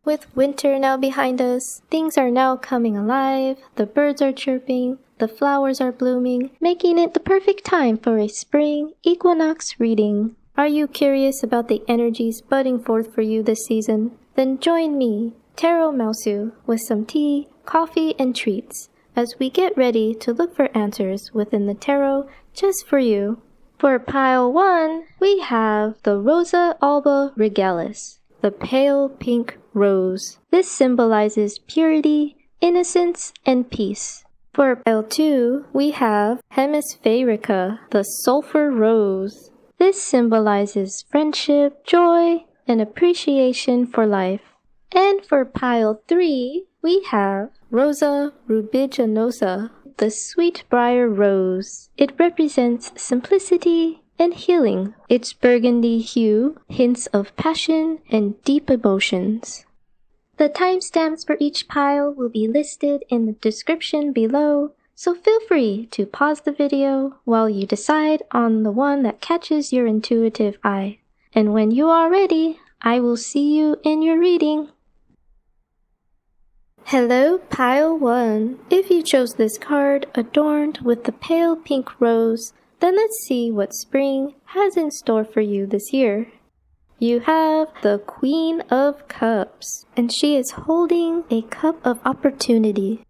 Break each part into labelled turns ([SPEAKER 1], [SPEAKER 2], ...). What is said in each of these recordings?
[SPEAKER 1] With winter now behind us, things are now coming alive, the birds are chirping, the flowers are blooming, making it the perfect time for a spring equinox reading. Are you curious about the energies budding forth for you this season? Then join me, Tarotmausu, with some tea, coffee, and treats, as we get ready to look for answers within the tarot just for you. For pile 1, we have the Rosa Alba Regalis, the pale pink rose. This symbolizes purity, innocence, and peace. For pile 2, we have Hemispherica, the sulphur rose. This symbolizes friendship, joy, and appreciation for life. And for pile 3, we have Rosa rubiginosa, the sweet briar rose. It represents simplicity and healing. Its burgundy hue hints of passion and deep emotions. The timestamps for each pile will be listed in the description below, so feel free to pause the video while you decide on the one that catches your intuitive eye. And when you are ready, I will see you in your reading. Hello, pile 1. If you chose this card adorned with the pale pink rose, then let's see what spring has in store for you this year. You have the Queen of Cups, and she is holding a cup of opportunity.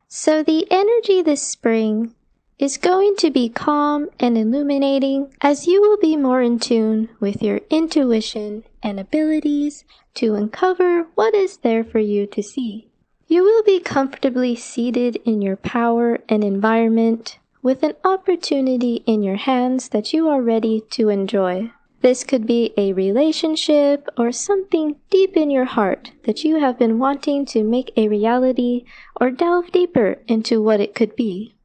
[SPEAKER 1] So the energy this spring is going to be calm and illuminating, as you will be more in tune with your intuition and abilities to uncover what is there for you to see. You will be comfortably seated in your power and environment with an opportunity in your hands that you are ready to enjoy. This could be a relationship or something deep in your heart that you have been wanting to make a reality or delve deeper into what it could be.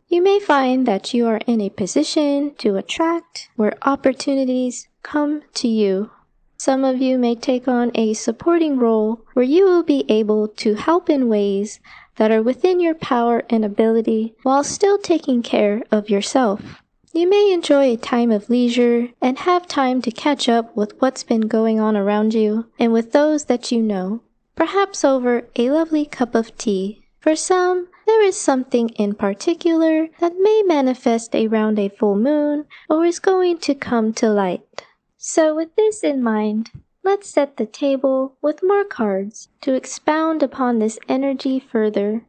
[SPEAKER 1] You may find that you are in a position to attract where opportunities come to you. Some of you may take on a supporting role where you will be able to help in ways that are within your power and ability while still taking care of yourself. You may enjoy a time of leisure and have time to catch up with what's been going on around you and with those that you know, perhaps over a lovely cup of tea. For some, there is something in particular that may manifest around a full moon or is going to come to light. So with this in mind, let's set the table with more cards to expound upon this energy further.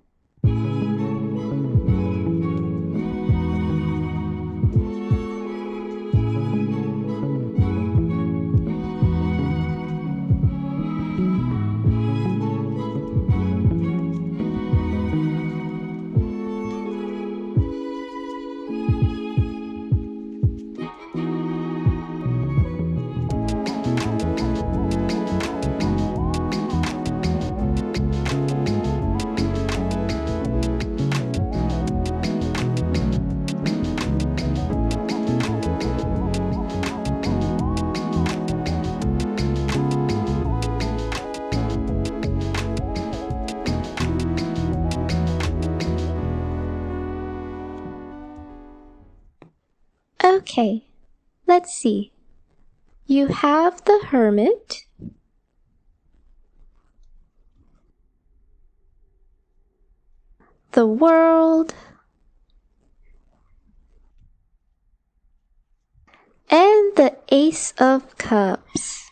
[SPEAKER 1] Okay, let's see. You have the Hermit, the World, and the Ace of Cups.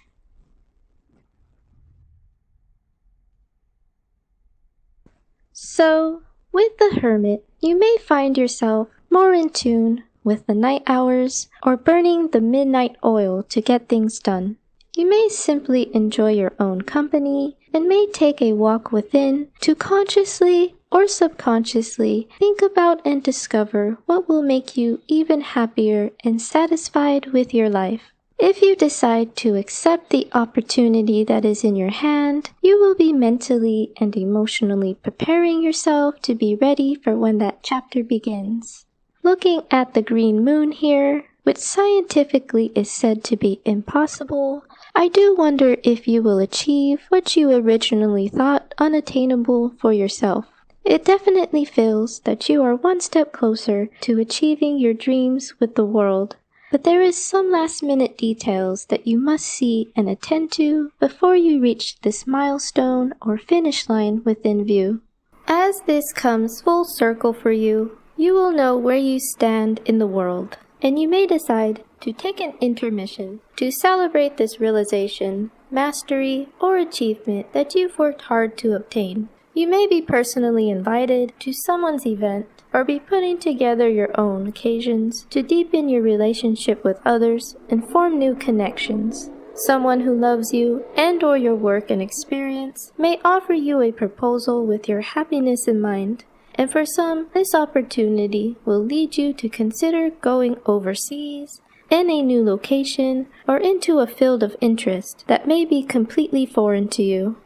[SPEAKER 1] So, with the Hermit, you may find yourself more in tune with the night hours or burning the midnight oil to get things done. You may simply enjoy your own company and may take a walk within to consciously or subconsciously think about and discover what will make you even happier and satisfied with your life. If you decide to accept the opportunity that is in your hand, you will be mentally and emotionally preparing yourself to be ready for when that chapter begins. Looking at the green moon here, which scientifically is said to be impossible, I do wonder if you will achieve what you originally thought unattainable for yourself. It definitely feels that you are one step closer to achieving your dreams with the world, But there is some last-minute details that you must see and attend to before you reach this milestone or finish line within view. As this comes full circle for you, you will know where you stand in the world, and you may decide to take an intermission to celebrate this realization, mastery, or achievement that you've worked hard to obtain. You may be personally invited to someone's event or be putting together your own occasions to deepen your relationship with others and form new connections. Someone who loves you and or your work and experience may offer you a proposal with your happiness in mind, and for some, this opportunity will lead you to consider going overseas, in a new location, or into a field of interest that may be completely foreign to you.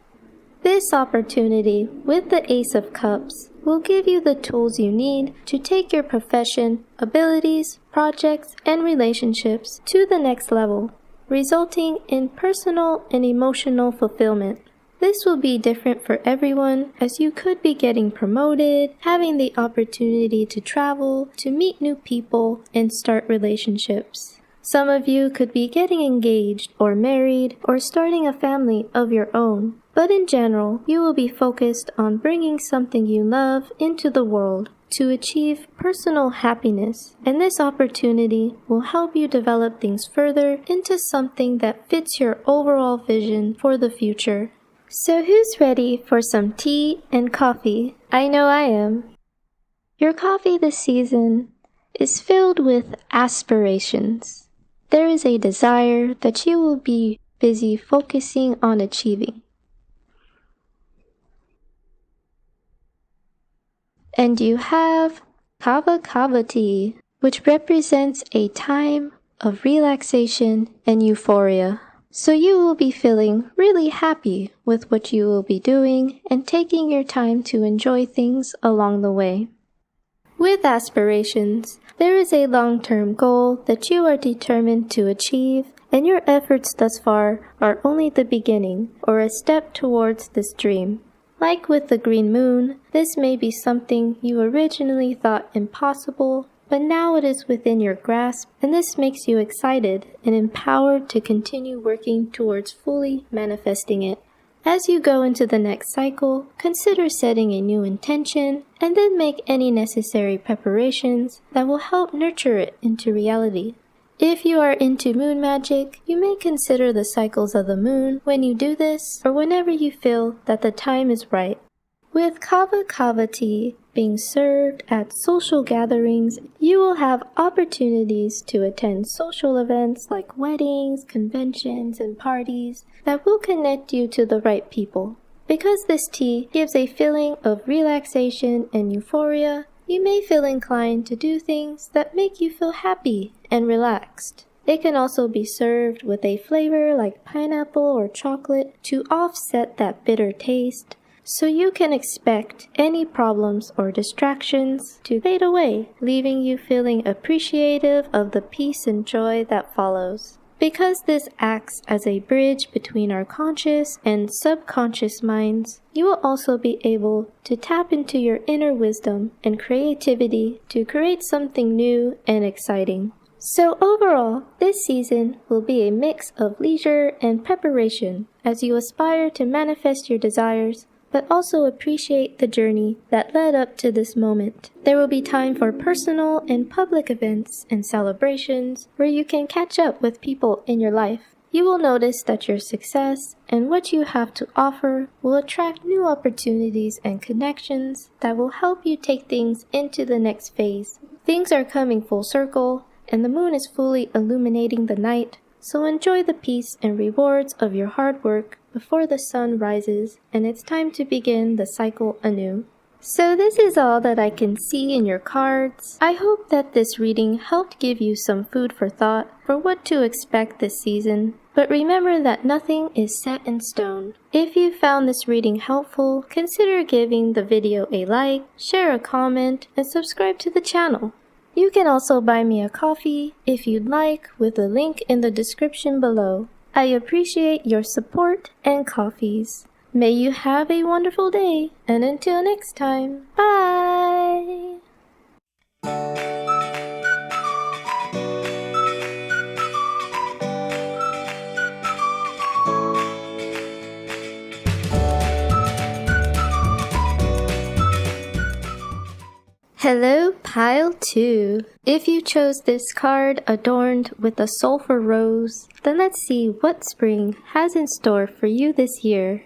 [SPEAKER 1] This opportunity, with the Ace of Cups, will give you the tools you need to take your profession, abilities, projects, and relationships to the next level, resulting in personal and emotional fulfillment. This will be different for everyone, as you could be getting promoted, having the opportunity to travel, to meet new people, and start relationships. Some of you could be getting engaged or married or starting a family of your own. But in general, you will be focused on bringing something you love into the world to achieve personal happiness, and this opportunity will help you develop things further into something that fits your overall vision for the future. So who's ready for some tea and coffee? I know I am. Your coffee this season is filled with aspirations. There is a desire that you will be busy focusing on achieving. And you have kava tea, which represents a time of relaxation and euphoria. So you will be feeling really happy with what you will be doing and taking your time to enjoy things along the way. With aspirations, there is a long-term goal that you are determined to achieve, and your efforts thus far are only the beginning or a step towards this dream. Like with the green moon, this may be something you originally thought impossible, but now it is within your grasp, and this makes you excited and empowered to continue working towards fully manifesting it. As you go into the next cycle, consider setting a new intention and then make any necessary preparations that will help nurture it into reality. If you are into moon magic, you may consider the cycles of the moon when you do this or whenever you feel that the time is right. With kava tea being served at social gatherings, you will have opportunities to attend social events like weddings, conventions, and parties that will connect you to the right people. Because this tea gives a feeling of relaxation and euphoria, you may feel inclined to do things that make you feel happy and relaxed. It can also be served with a flavor like pineapple or chocolate to offset that bitter taste, so you can expect any problems or distractions to fade away, leaving you feeling appreciative of the peace and joy that follows. Because this acts as a bridge between our conscious and subconscious minds, you will also be able to tap into your inner wisdom and creativity to create something new and exciting. So overall, this season will be a mix of leisure and preparation as you aspire to manifest your desires, but also appreciate the journey that led up to this moment. There will be time for personal and public events and celebrations where you can catch up with people in your life. You will notice that your success and what you have to offer will attract new opportunities and connections that will help you take things into the next phase. Things are coming full circle, and the moon is fully illuminating the night, so enjoy the peace and rewards of your hard work before the sun rises and it's time to begin the cycle anew. So this is all that I can see in your cards. I hope that this reading helped give you some food for thought for what to expect this season. But remember that nothing is set in stone. If you found this reading helpful, consider giving the video a like, share a comment, and subscribe to the channel. You can also buy me a coffee if you'd like with the link in the description below. I appreciate your support and coffees. May you have a wonderful day, and until next time, bye! Hello, Pile 2. If you chose this card adorned with a sulphur rose, then let's see what spring has in store for you this year.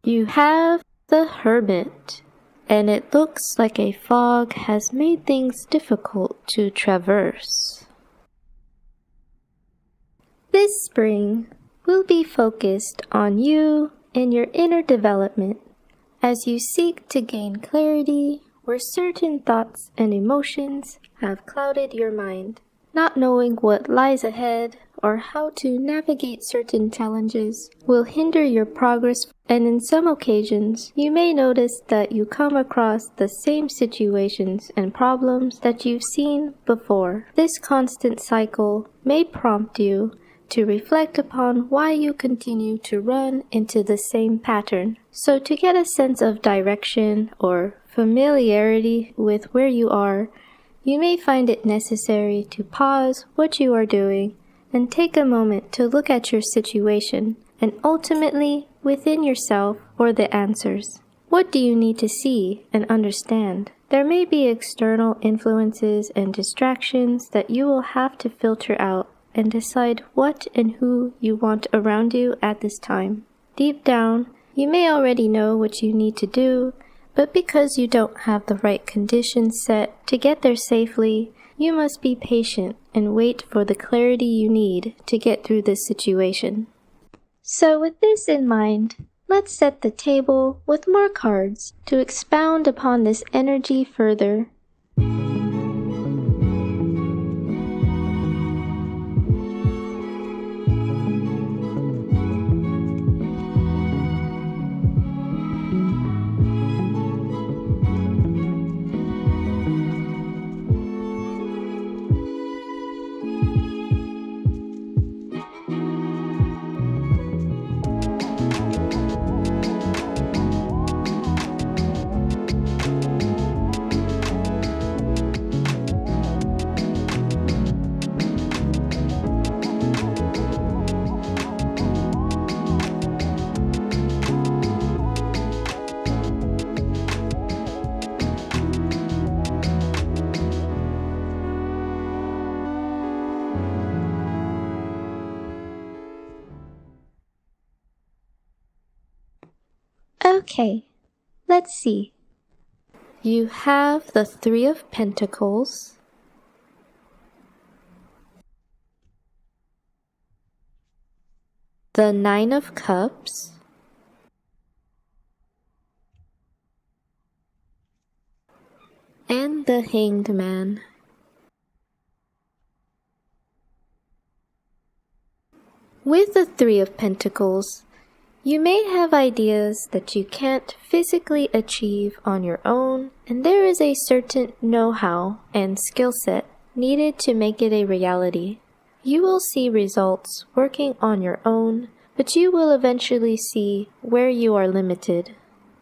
[SPEAKER 1] You have the Hermit, and it looks like a fog has made things difficult to traverse. This spring will be focused on you and your inner development as you seek to gain clarity where certain thoughts and emotions have clouded your mind. Not knowing what lies ahead or how to navigate certain challenges will hinder your progress, and in some occasions, you may notice that you come across the same situations and problems that you've seen before. This constant cycle may prompt you to reflect upon why you continue to run into the same pattern. So to get a sense of direction or familiarity with where you are, you may find it necessary to pause what you are doing and take a moment to look at your situation and ultimately within yourself for the answers. What do you need to see and understand? There may be external influences and distractions that you will have to filter out and decide what and who you want around you at this time. Deep down, you may already know what you need to do, but because you don't have the right conditions set to get there safely, you must be patient and wait for the clarity you need to get through this situation. So with this in mind, let's set the table with more cards to expound upon this energy further. Okay, let's see. You have the Three of Pentacles, the Nine of Cups, and the Hanged Man. With the Three of Pentacles, you may have ideas that you can't physically achieve on your own, and there is a certain know-how and skill set needed to make it a reality. You will see results working on your own, but you will eventually see where you are limited.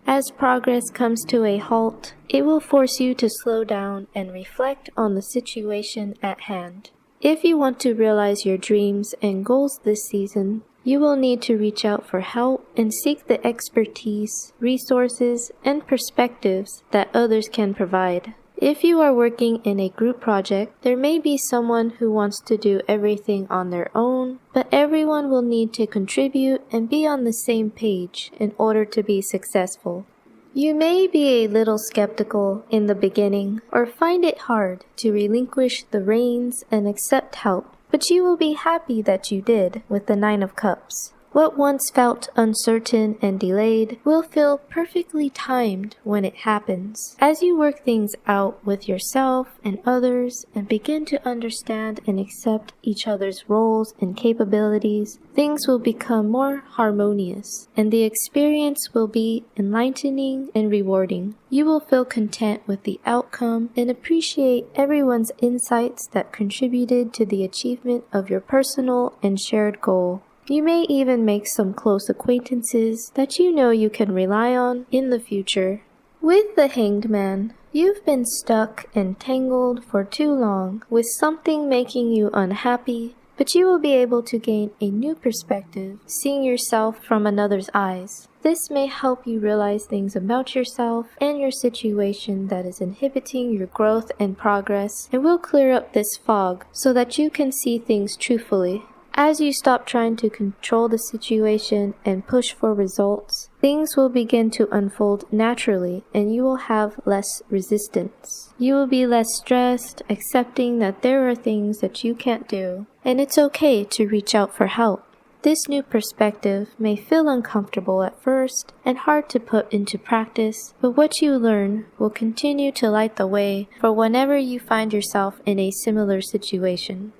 [SPEAKER 1] As progress comes to a halt, it will force you to slow down and reflect on the situation at hand. If you want to realize your dreams and goals this season, you will need to reach out for help and seek the expertise, resources, and perspectives that others can provide. If you are working in a group project, there may be someone who wants to do everything on their own, but everyone will need to contribute and be on the same page in order to be successful. You may be a little skeptical in the beginning or find it hard to relinquish the reins and accept help, but you will be happy that you did with the Nine of Cups. What once felt uncertain and delayed will feel perfectly timed when it happens. As you work things out with yourself and others and begin to understand and accept each other's roles and capabilities, things will become more harmonious, and the experience will be enlightening and rewarding. You will feel content with the outcome and appreciate everyone's insights that contributed to the achievement of your personal and shared goal. You may even make some close acquaintances that you know you can rely on in the future. With the Hanged Man, you've been stuck and tangled for too long with something making you unhappy, but you will be able to gain a new perspective, seeing yourself from another's eyes. This may help you realize things about yourself and your situation that is inhibiting your growth and progress, and will clear up this fog so that you can see things truthfully. As you stop trying to control the situation and push for results, things will begin to unfold naturally and you will have less resistance. You will be less stressed, accepting that there are things that you can't do, and it's okay to reach out for help. This new perspective may feel uncomfortable at first and hard to put into practice, but what you learn will continue to light the way for whenever you find yourself in a similar situation.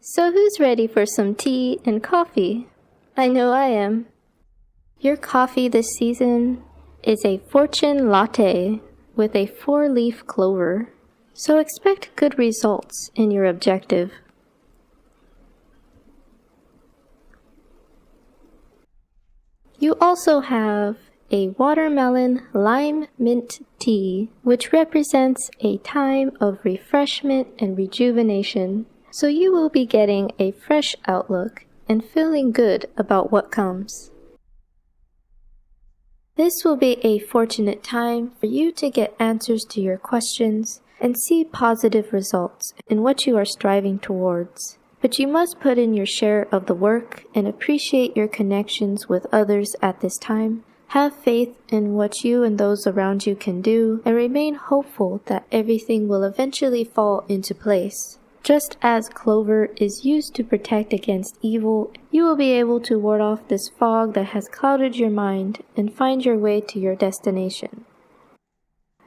[SPEAKER 1] So who's ready for some tea and coffee? I know I am. Your coffee this season is a fortune latte with a 4-leaf clover, so expect good results in your objective. You also have a watermelon lime mint tea, which represents a time of refreshment and rejuvenation. So you will be getting a fresh outlook and feeling good about what comes. This will be a fortunate time for you to get answers to your questions and see positive results in what you are striving towards. But you must put in your share of the work and appreciate your connections with others at this time. Have faith in what you and those around you can do, and remain hopeful that everything will eventually fall into place. Just as clover is used to protect against evil, you will be able to ward off this fog that has clouded your mind and find your way to your destination.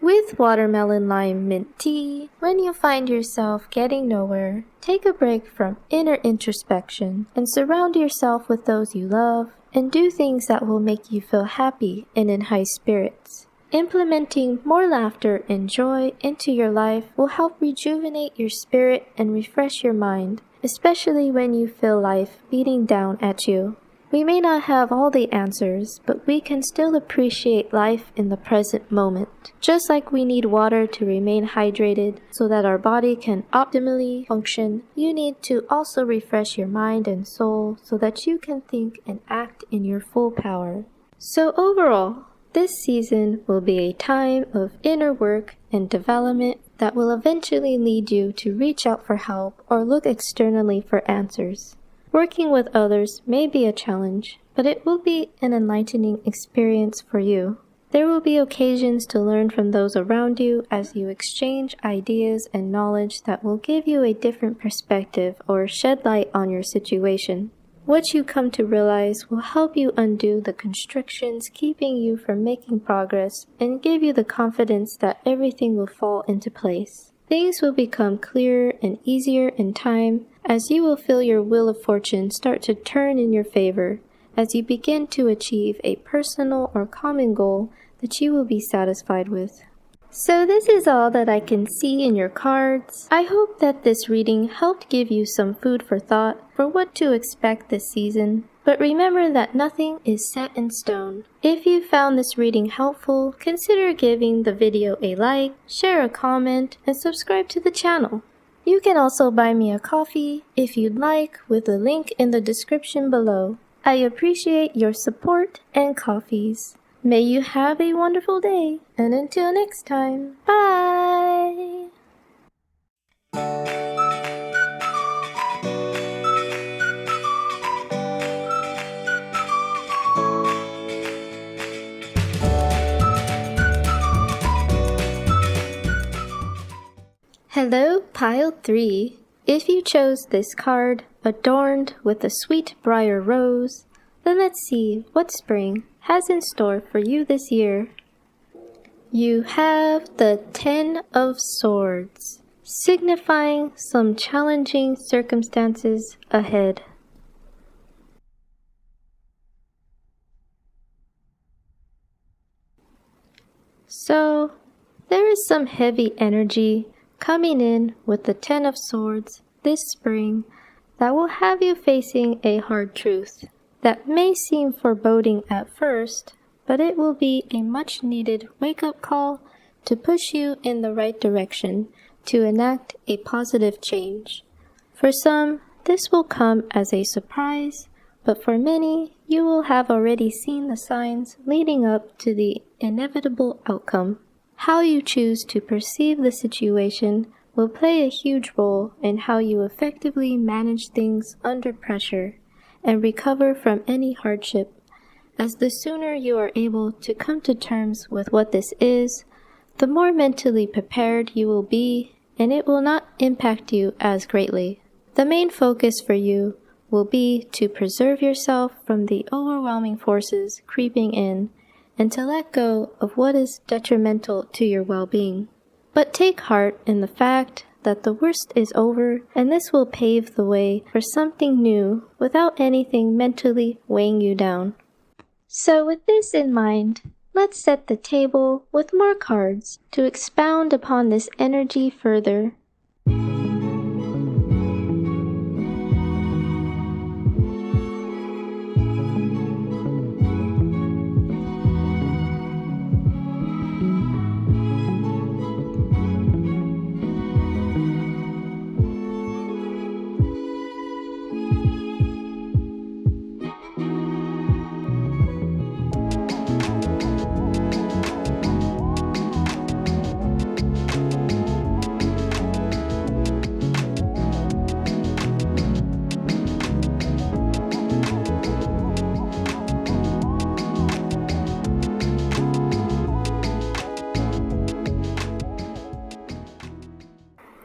[SPEAKER 1] With watermelon lime mint tea, when you find yourself getting nowhere, take a break from inner introspection and surround yourself with those you love, and do things that will make you feel happy and in high spirits. Implementing more laughter and joy into your life will help rejuvenate your spirit and refresh your mind, especially when you feel life beating down at you. We may not have all the answers, but we can still appreciate life in the present moment. Just like we need water to remain hydrated so that our body can optimally function, you need to also refresh your mind and soul so that you can think and act in your full power. So overall, this season will be a time of inner work and development that will eventually lead you to reach out for help or look externally for answers. Working with others may be a challenge, but it will be an enlightening experience for you. There will be occasions to learn from those around you as you exchange ideas and knowledge that will give you a different perspective or shed light on your situation. What you come to realize will help you undo the constrictions keeping you from making progress and give you the confidence that everything will fall into place. Things will become clearer and easier in time as you will feel your wheel of fortune start to turn in your favor as you begin to achieve a personal or common goal that you will be satisfied with. So this is all that I can see in your cards. I hope that this reading helped give you some food for thought for what to expect this season. But remember that nothing is set in stone. If you found this reading helpful, consider giving the video a like, share a comment, and subscribe to the channel. You can also buy me a coffee if you'd like with the link in the description below. I appreciate your support and coffees. May you have a wonderful day, and until next time, bye! Hello, Pile 3. If you chose this card, adorned with a sweet briar rose, then let's see what spring has in store for you this year. You have the 10 of Swords, signifying some challenging circumstances ahead. So, there is some heavy energy coming in with the 10 of Swords this spring that will have you facing a hard truth that may seem foreboding at first, but it will be a much needed wake-up call to push you in the right direction to enact a positive change. For some, This will come as a surprise, but for many, you will have already seen the signs leading up to the inevitable outcome. How you choose to perceive the situation will play a huge role in how you effectively manage things under pressure and recover from any hardship, as the sooner you are able to come to terms with what this is, the more mentally prepared you will be, and it will not impact you as greatly. The main focus for you will be to preserve yourself from the overwhelming forces creeping in and to let go of what is detrimental to your well-being. But take heart in the fact that the worst is over, and this will pave the way for something new without anything mentally weighing you down. So with this in mind, let's set the table with more cards to expound upon this energy further.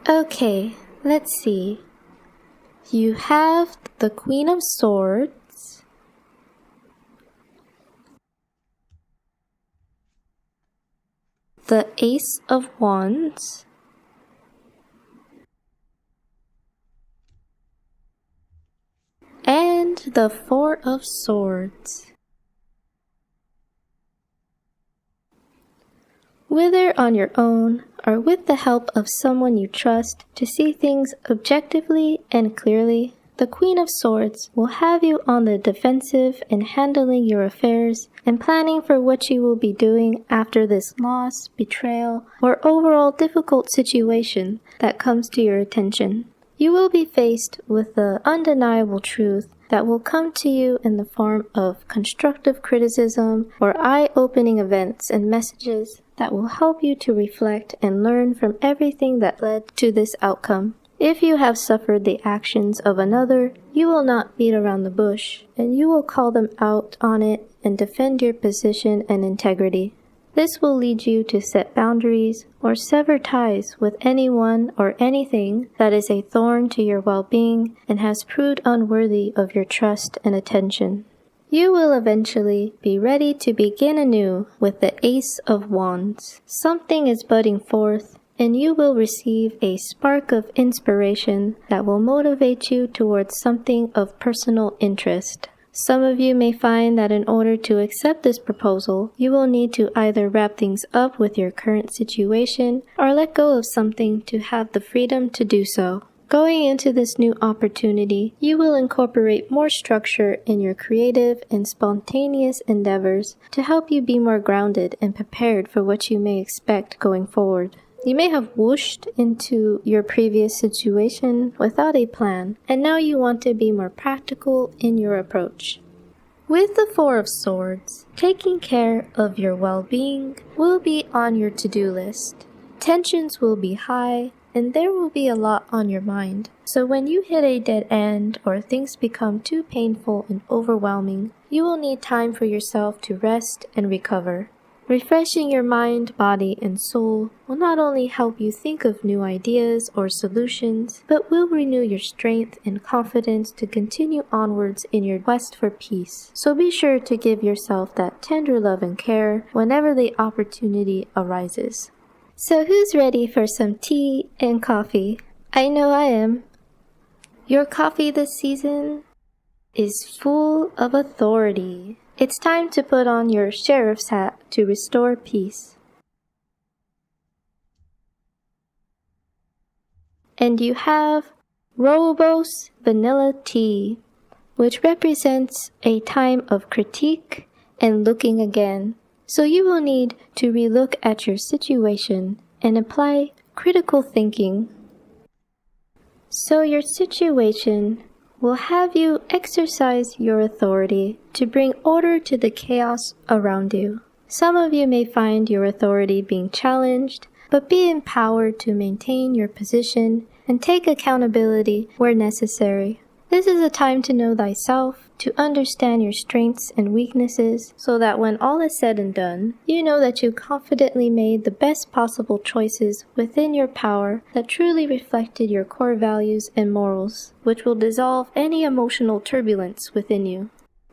[SPEAKER 1] Okay, let's see. You have the Queen of Swords, the Ace of Wands, and the Four of Swords. Whether on your own or with the help of someone you trust to see things objectively and clearly, the Queen of Swords will have you on the defensive in handling your affairs and planning for what you will be doing after this loss, betrayal, or overall difficult situation that comes to your attention. You will be faced with the undeniable truth that will come to you in the form of constructive criticism or eye-opening events and messages that will help you to reflect and learn from everything that led to this outcome. If you have suffered the actions of another, you will not beat around the bush, and you will call them out on it and defend your position and integrity. This will lead you to set boundaries or sever ties with anyone or anything that is a thorn to your well-being and has proved unworthy of your trust and attention. You will eventually be ready to begin anew with the Ace of Wands. Something is budding forth, and you will receive a spark of inspiration that will motivate you towards something of personal interest. Some of you may find that in order to accept this proposal, you will need to either wrap things up with your current situation or let go of something to have the freedom to do so. Going into this new opportunity, you will incorporate more structure in your creative and spontaneous endeavors to help you be more grounded and prepared for what you may expect going forward. You may have whooshed into your previous situation without a plan, and now you want to be more practical in your approach. With the Four of Swords, taking care of your well-being will be on your to-do list. Tensions will be high, and there will be a lot on your mind. So when you hit a dead end or things become too painful and overwhelming, you will need time for yourself to rest and recover. Refreshing your mind, body, and soul will not only help you think of new ideas or solutions, but will renew your strength and confidence to continue onwards in your quest for peace. So be sure to give yourself that tender love and care whenever the opportunity arises. So who's ready for some tea and coffee? I know I am. Your coffee this season is full of authority. It's time to put on your sheriff's hat to restore peace. And you have Rooibos Vanilla Tea, which represents a time of critique and looking again. So you will need to relook at your situation and apply critical thinking. So your situation will have you exercise your authority to bring order to the chaos around you. Some of you may find your authority being challenged, but be empowered to maintain your position and take accountability where necessary. This is a time to know thyself, to understand your strengths and weaknesses, so that when all is said and done, you know that you confidently made the best possible choices within your power that truly reflected your core values and morals, which will dissolve any emotional turbulence within you.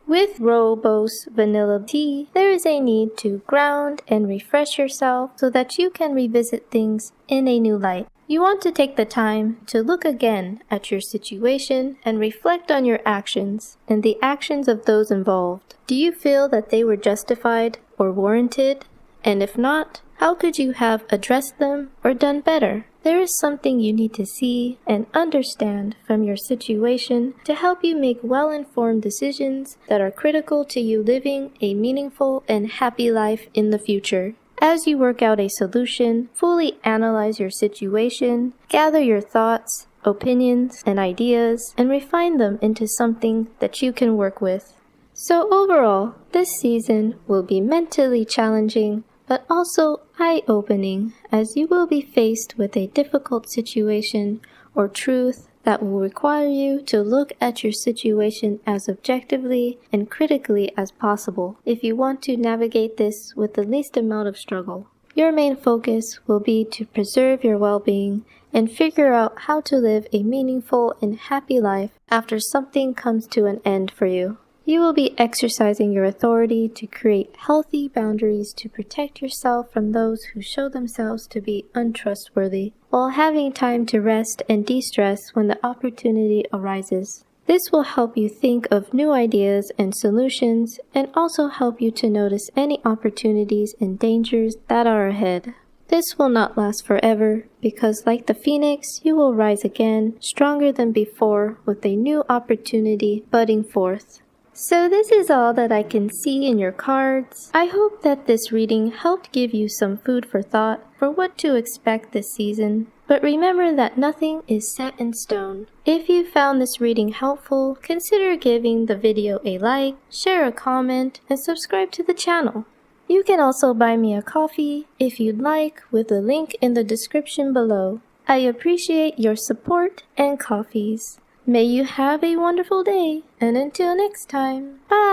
[SPEAKER 1] With rooibos vanilla tea, there is a need to ground and refresh yourself so that you can revisit things in a new light. You want to take the time to look again at your situation and reflect on your actions and the actions of those involved. Do you feel that they were justified or warranted? And if not, how could you have addressed them or done better? There is something you need to see and understand from your situation to help you make well-informed decisions that are critical to you living a meaningful and happy life in the future. As you work out a solution, fully analyze your situation, gather your thoughts, opinions, and ideas, and refine them into something that you can work with. So overall, this season will be mentally challenging, but also eye-opening, as you will be faced with a difficult situation or truth that will require you to look at your situation as objectively and critically as possible if you want to navigate this with the least amount of struggle. Your main focus will be to preserve your well-being and figure out how to live a meaningful and happy life after something comes to an end for you. You will be exercising your authority to create healthy boundaries to protect yourself from those who show themselves to be untrustworthy, while having time to rest and de-stress when the opportunity arises. This will help you think of new ideas and solutions, and also help you to notice any opportunities and dangers that are ahead. This will not last forever, because like the phoenix, you will rise again, stronger than before, with a new opportunity budding forth. So this is all that I can see in your cards. I hope that this reading helped give you some food for thought for what to expect this season. But remember that nothing is set in stone. If you found this reading helpful, consider giving the video a like, share a comment, and subscribe to the channel. You can also buy me a coffee if you'd like, with a link in the description below. I appreciate your support and coffees. May you have a wonderful day, and until next time, bye!